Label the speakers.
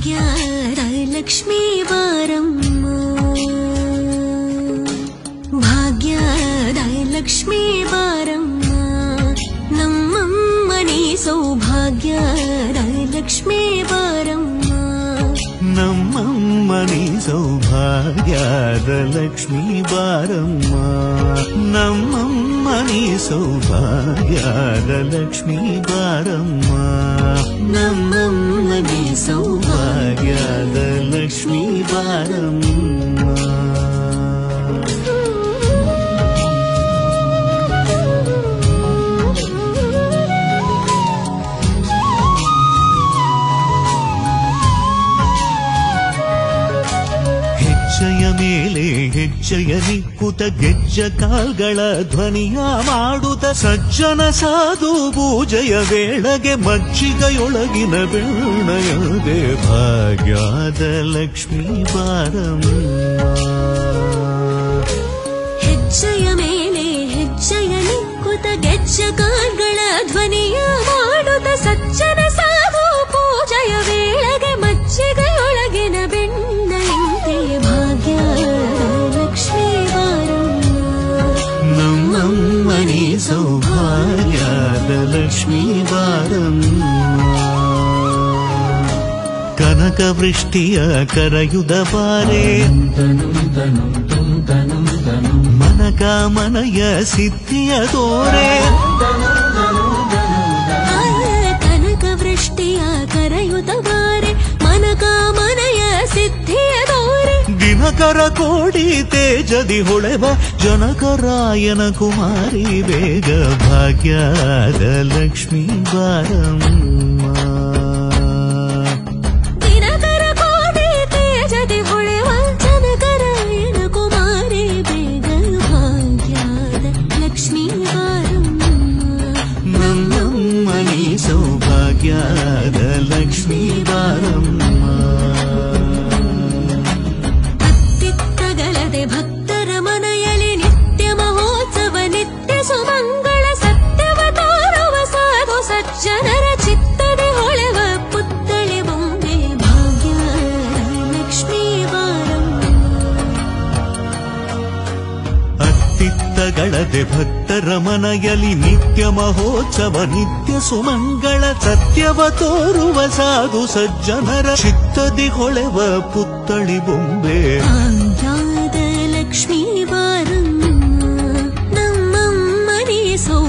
Speaker 1: ಭಾಗ್ಯದ ಲಕ್ಷ್ಮೀ ಬಾರಮ್ಮ ಭಾಗ್ಯದ ಲಕ್ಷ್ಮೀ ಬಾರಮ್ಮ ನಮ್ಮಮ್ಮನಿ ಸೌಭಾಗ್ಯದ ಲಕ್ಷ್ಮೀ ಬಾರಮ್ಮ
Speaker 2: ನಮ್ಮಮ್ಮನಿ ಸೌಭಾಗ್ಯದ ಲಕ್ಷ್ಮೀ ಬಾರಮ್ಮ ನಮ್ಮಮ್ಮನಿ ಸೌಭಾಗ್ಯದ ಲಕ್ಷ್ಮೀ ಬಾರಮ್ಮ ನಮ್ಮಮ್ಮನಿ ಸೌಭಾಗ್ಯದ ಲಕ್ಷ್ಮೀ ಬಾರಮ್ಮ ಹೆಜ್ಜೆಯ ಮೇಲೆ ಹೆಜ್ಜೆಯ ನಿಕ್ಕುತ ಗೆಜ್ಜ ಕಾಲ್ಗಳ ಧ್ವನಿಯ ಮಾಡುತ್ತ ಸಜ್ಜನ ಸಾಧು ಪೂಜೆಯ ವೇಳೆಗೆ ಮಜ್ಜಿಗೆಯೊಳಗಿನ ಬೆಣ್ಣಯದೆ ಭಾಗ್ಯದ ಲಕ್ಷ್ಮೀ ಬಾರಮ್ಮ
Speaker 1: ಹೆಜ್ಜೆಯ ಮೇಲೆ ಹೆಜ್ಜೆಯ ನಿಕ್ಕುತ ಗೆಜ್ಜ ಕಾಲ್ಗಳ ಧ್ವನಿಯ ಮಾಡುತ್ತ ಸಜ್ಜನ ಸಾಧು ಪೂಜೆಯ ವೇಳೆಗೆ ಮಜ್ಜಿಗೆಯೊಳಗಿನ ಬೆಣ್ಣಯಂತೆ ಭಾಗ್ಯದ ಲಕ್ಷ್ಮೀ ಬಾರಮ್ಮ
Speaker 2: ನಮ್ಮಮ್ಮನಿ ಸೌಭಾಗ್ಯದ ಲಕ್ಷ್ಮೀ ಬಾರಮ್ಮ ಕನಕ ವೃಷ್ಟಿಯ ಕರೆಯುದ ಬಾರೆ ಮನಕ ಮನಯ ಸಿದ್ಧಿಯ ತೋರೆ
Speaker 1: ಕನಕ ವೃಷ್ಟಿಯ ಕರೆಯುದ ಬಾರೆ ಮನಕ ಮನಯ ಸಿದ್ಧಿಯ ತೋರೆ
Speaker 2: ದಿನಕರ ಕೋಡಿ ತೇಜದಿ ಹೊಳೆವ ಜನಕರಾಯನ ಕುಮಾರಿ ಬೇಗ ಭಾಗ್ಯದ ಲಕ್ಷ್ಮೀ ಬಾರಮ್ಮ
Speaker 1: ದಿನಕರ ಕೋಡಿ ತೇಜದಿ ಹೊಳೆವ ಜನಕರಾಯನ ಕುಮಾರಿ ಬೇಗ ಭಾಗ್ಯದ ಲಕ್ಷ್ಮೀ ಬಾರಮ್ಮ
Speaker 2: ನಮ್ಮಮ್ಮನಿ ಸೌಭಾಗ್ಯದ ಲಕ್ಷ್ಮೀ ಬಾರಮ್ಮ
Speaker 1: ಭಕ್ತರ ಮನೆಯಲ್ಲಿ ನಿತ್ಯ ಮಹೋತ್ಸವ ನಿತ್ಯ ಸುಮಂಗಳ ಸತ್ಯವ ತೋರುವ ಸಾಧು ಸಜ್ಜನರ ಚಿತ್ತದೆ ಹೊಳೆವ ಪುತ್ಥಳಿ ಬೊಂಬೆ ಭಾಗ್ಯದ ಲಕ್ಷ್ಮೀ ಬಾರಮ್ಮ
Speaker 2: ಅತ್ತಿತ್ತಗಳದೆ ಭಕ್ತರ ಮನೆಯಲ್ಲಿ ನಿತ್ಯ ಮಹೋತ್ಸವ ನಿತ್ಯ ಸುಮಂಗಳ ಸತ್ಯವ ತೋರುವ ಸಾಧು ಸಜ್ಜನರ ಚಿತ್ತದಿ ಹೊಳೆವ ಪುತ್ಥಳಿ ಬೊಂಬೆ
Speaker 1: ಭಾಗ್ಯದ ಲಕ್ಷ್ಮೀ ಬಾರಮ್ಮ ನಮ್ಮಮ್ಮನಿ ಸೌ